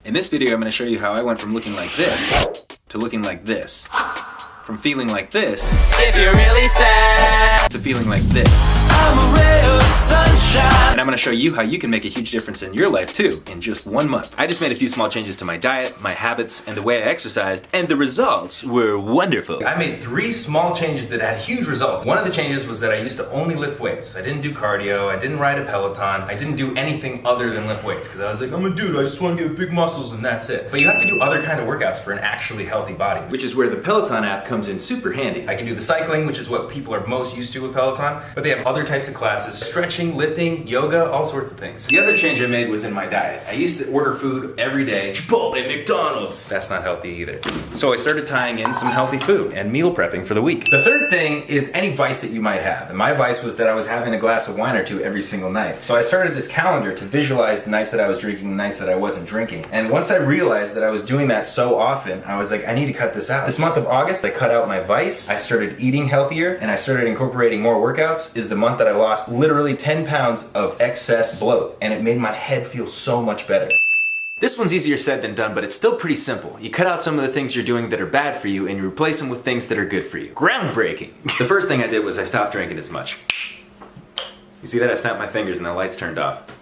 In this video, I'm going to show you how I went from looking like this to looking like this. From feeling like this, if you're really sad, to feeling like this. I'm a ray of sunshine. And I'm going to show you how you can make a huge difference in your life too, in just 1 month. I just made a few small changes to my diet, my habits, and the way I exercised, and the results were wonderful. I made 3 small changes that had huge results. One of the changes was that I used to only lift weights. I didn't do cardio, I didn't ride a Peloton, I didn't do anything other than lift weights, because I was like, I'm a dude, I just want to get big muscles and that's it. But you have to do other kind of workouts for an actually healthy body, which is where the Peloton app comes in super handy. I can do the cycling, which is what people are most used to with Peloton, but they have other types of classes, stretching, lifting, yoga, all sorts of things. The other change I made was in my diet. I used to order food every day, Chipotle, McDonald's. That's not healthy either. So I started tying in some healthy food and meal prepping for the week. The third thing is any vice that you might have. And my vice was that I was having a glass of wine or two every single night. So I started this calendar to visualize the nights that I was drinking, the nights that I wasn't drinking. And once I realized that I was doing that so often, I was like, I need to cut this out. This month of August, I cut out my vice, I started eating healthier, and I started incorporating more workouts. Is the month that I lost literally 10 pounds of excess bloat, and it made my head feel so much better. This one's easier said than done, but it's still pretty simple. You cut out some of the things you're doing that are bad for you, and you replace them with things that are good for you. Groundbreaking! The first thing I did was I stopped drinking as much. You see that? I snapped my fingers and the lights turned off.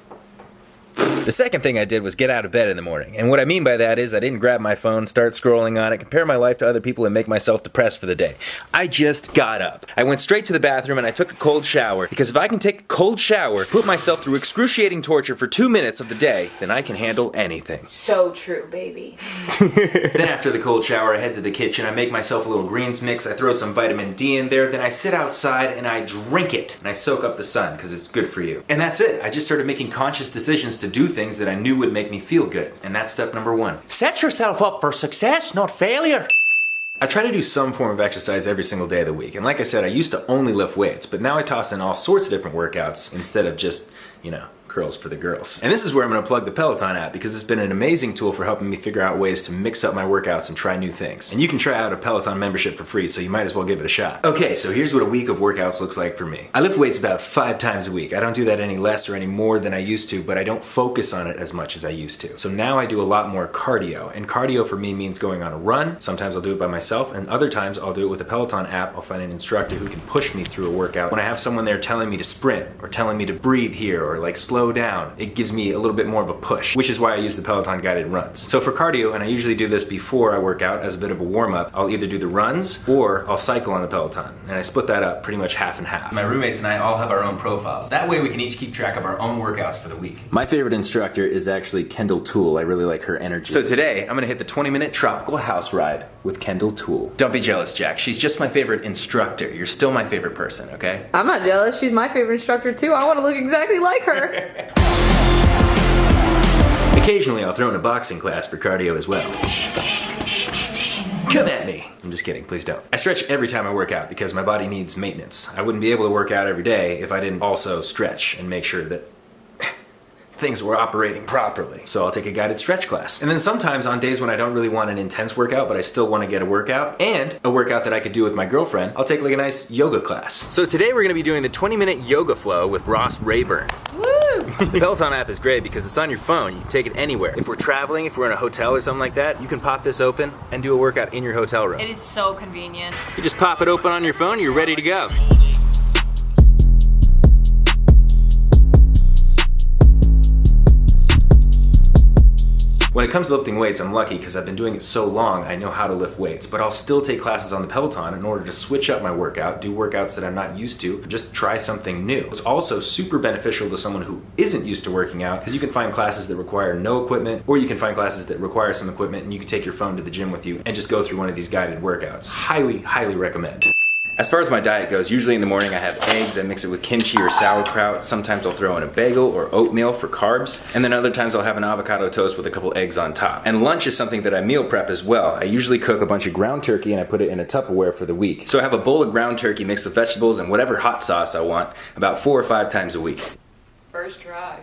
The second thing I did was get out of bed in the morning. And what I mean by that is I didn't grab my phone, start scrolling on it, compare my life to other people, and make myself depressed for the day. I just got up. I went straight to the bathroom and I took a cold shower, because if I can take a cold shower, put myself through excruciating torture for 2 minutes of the day, then I can handle anything. So true, baby. Then after the cold shower, I head to the kitchen, I make myself a little greens mix, I throw some vitamin D in there, then I sit outside and I drink it. And I soak up the sun, because it's good for you. And that's it. I just started making conscious decisions to do things that I knew would make me feel good. And that's step number 1. Set yourself up for success, not failure. I try to do some form of exercise every single day of the week. And like I said, I used to only lift weights, but now I toss in all sorts of different workouts instead of just, curls for the girls. And this is where I'm going to plug the Peloton app, because it's been an amazing tool for helping me figure out ways to mix up my workouts and try new things. And you can try out a Peloton membership for free, so you might as well give it a shot. Okay, so here's what a week of workouts looks like for me. I lift weights about 5 times a week. I don't do that any less or any more than I used to, but I don't focus on it as much as I used to. So now I do a lot more cardio, and cardio for me means going on a run. Sometimes I'll do it by myself, and other times I'll do it with the Peloton app. I'll find an instructor who can push me through a workout. When I have someone there telling me to sprint, or telling me to breathe here, or like slow down, it gives me a little bit more of a push, which is why I use the Peloton guided runs. So for cardio, and I usually do this before I work out as a bit of a warm-up, I'll either do the runs or I'll cycle on the Peloton, and I split that up pretty much half and half. My roommates and I all have our own profiles. That way we can each keep track of our own workouts for the week. My favorite instructor is actually Kendall Toole. I really like her energy. So today, I'm gonna hit the 20-minute tropical house ride with Kendall Toole. Don't be jealous, Jack. She's just my favorite instructor. You're still my favorite person, okay? I'm not jealous. She's my favorite instructor too. I want to look exactly like her. Occasionally, I'll throw in a boxing class for cardio as well. Come at me. I'm just kidding, please don't. I stretch every time I work out because my body needs maintenance. I wouldn't be able to work out every day if I didn't also stretch and make sure that things were operating properly. So I'll take a guided stretch class. And then sometimes on days when I don't really want an intense workout, but I still want to get a workout, and a workout that I could do with my girlfriend, I'll take like a nice yoga class. So today we're gonna be doing the 20-minute yoga flow with Ross Rayburn. Woo! The Peloton app is great because it's on your phone. You can take it anywhere. If we're traveling, if we're in a hotel or something like that, you can pop this open and do a workout in your hotel room. It is so convenient. You just pop it open on your phone, you're ready to go. When it comes to lifting weights, I'm lucky because I've been doing it so long, I know how to lift weights, but I'll still take classes on the Peloton in order to switch up my workout, do workouts that I'm not used to, just try something new. It's also super beneficial to someone who isn't used to working out, because you can find classes that require no equipment, or you can find classes that require some equipment and you can take your phone to the gym with you and just go through one of these guided workouts. Highly, highly recommend. As far as my diet goes, usually in the morning I have eggs, I mix it with kimchi or sauerkraut. Sometimes I'll throw in a bagel or oatmeal for carbs. And then other times I'll have an avocado toast with a couple eggs on top. And lunch is something that I meal prep as well. I usually cook a bunch of ground turkey and I put it in a Tupperware for the week. So I have a bowl of ground turkey mixed with vegetables and whatever hot sauce I want about 4 or 5 times a week. First try.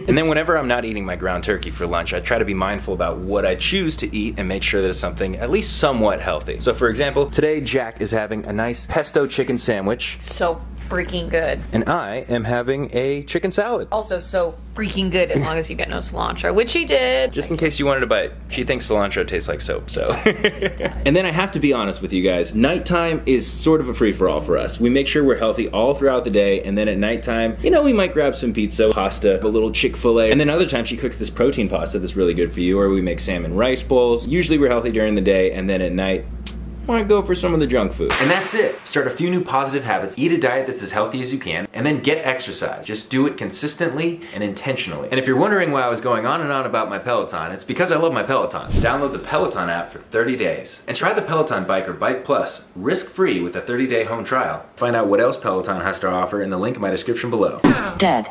And then whenever I'm not eating my ground turkey for lunch, I try to be mindful about what I choose to eat and make sure that it's something at least somewhat healthy. So for example, today Jack is having a nice pesto chicken sandwich. So freaking good. And I am having a chicken salad. Also so freaking good as long as you get no cilantro, which he did. Just in case you wanted to bite, she thinks cilantro tastes like soap, so. And then I have to be honest with you guys, nighttime is sort of a free-for-all for us. We make sure we're healthy all throughout the day, and then at nighttime, you know, we might grab some pizza, pasta, a little Chick-fil-A, and then other times she cooks this protein pasta that's really good for you, or we make salmon rice bowls. Usually we're healthy during the day, and then at night, might go for some of the junk food. And that's it. Start a few new positive habits, eat a diet that's as healthy as you can, and then get exercise. Just do it consistently and intentionally. And if you're wondering why I was going on and on about my Peloton, it's because I love my Peloton. Download the Peloton app for 30 days. And try the Peloton Bike or Bike Plus, risk-free with a 30-day home trial. Find out what else Peloton has to offer in the link in my description below. Dead.